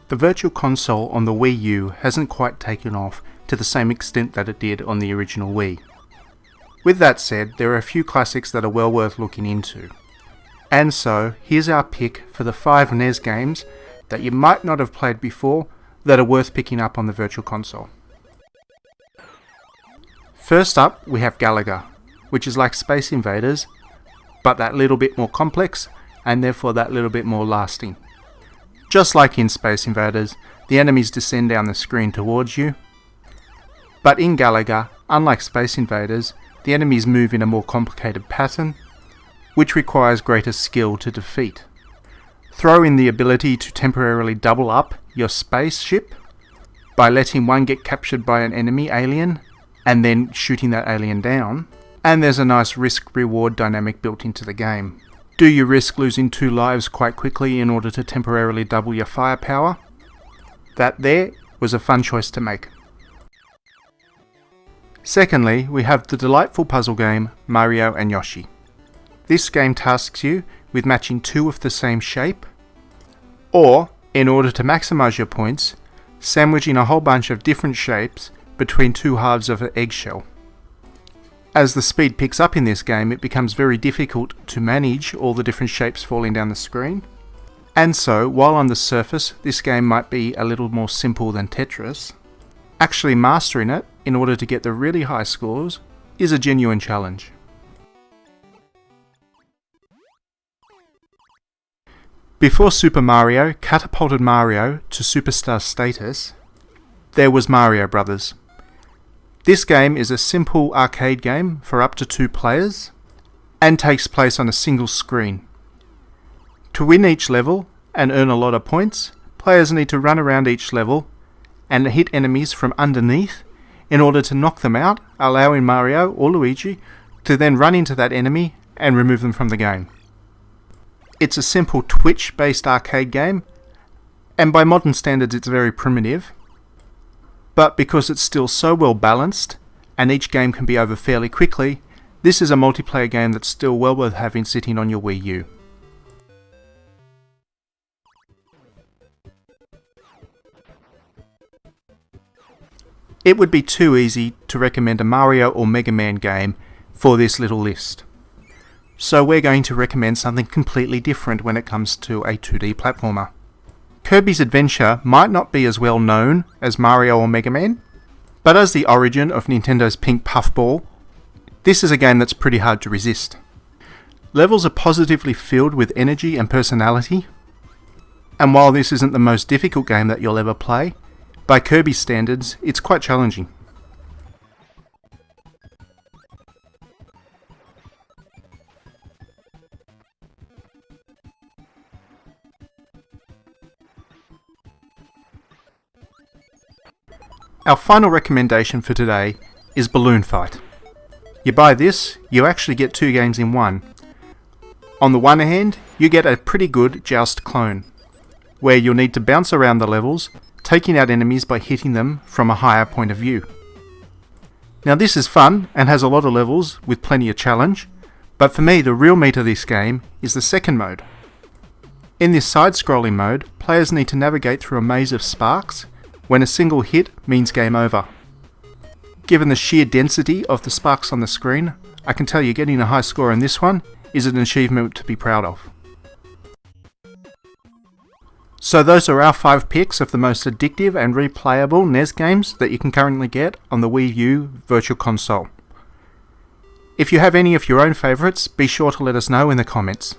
The Virtual Console on the Wii U hasn't quite taken off to the same extent that it did on the original Wii. With that said, there are a few classics that are well worth looking into. And so, here's our pick for the 5 NES games that you might not have played before that are worth picking up on the Virtual Console. First up, we have Galligar, which is like Space Invaders, but that little bit more complex, and therefore that little bit more lasting. Just like in Space Invaders, the enemies descend down the screen towards you, but in Galligar, unlike Space Invaders, the enemies move in a more complicated pattern, which requires greater skill to defeat. Throw in the ability to temporarily double up your spaceship by letting one get captured by an enemy alien and then shooting that alien down, and there's a nice risk-reward dynamic built into the game. Do you risk losing 2 lives quite quickly in order to temporarily double your firepower? That there was a fun choice to make. Secondly, we have the delightful puzzle game Mario and Yoshi. This game tasks you with matching 2 of the same shape, or, in order to maximize your points, sandwiching a whole bunch of different shapes between 2 halves of an eggshell. As the speed picks up in this game, it becomes very difficult to manage all the different shapes falling down the screen. And so, while on the surface this game might be a little more simple than Tetris, actually mastering it in order to get the really high scores is a genuine challenge. Before Super Mario catapulted Mario to superstar status, there was Mario Brothers. This game is a simple arcade game for up to 2 players and takes place on a single screen. To win each level and earn a lot of points, players need to run around each level and hit enemies from underneath in order to knock them out, allowing Mario or Luigi to then run into that enemy and remove them from the game. It's a simple Twitch-based arcade game, and by modern standards it's very primitive, but because it's still so well balanced, and each game can be over fairly quickly, this is a multiplayer game that's still well worth having sitting on your Wii U. It would be too easy to recommend a Mario or Mega Man game for this little list. So we're going to recommend something completely different when it comes to a 2D platformer. Kirbys Adventure might not be as well known as Mario or Mega Man, but as the origin of Nintendo's pink puffball, this is a game that's pretty hard to resist. Levels are positively filled with energy and personality, and while this isn't the most difficult game that you'll ever play, by Kirby standards, it's quite challenging. Our final recommendation for today is Balloon Fight. You buy this, you actually get 2 games in one. On the one hand, you get a pretty good Joust clone, where you'll need to bounce around the levels, taking out enemies by hitting them from a higher point of view. Now this is fun and has a lot of levels with plenty of challenge, but for me the real meat of this game is the second mode. In this side-scrolling mode, players need to navigate through a maze of sparks, when a single hit means game over. Given the sheer density of the sparks on the screen, I can tell you getting a high score in this one is an achievement to be proud of. So those are our 5 picks of the most addictive and replayable NES games that you can currently get on the Wii U Virtual Console. If you have any of your own favourites, be sure to let us know in the comments.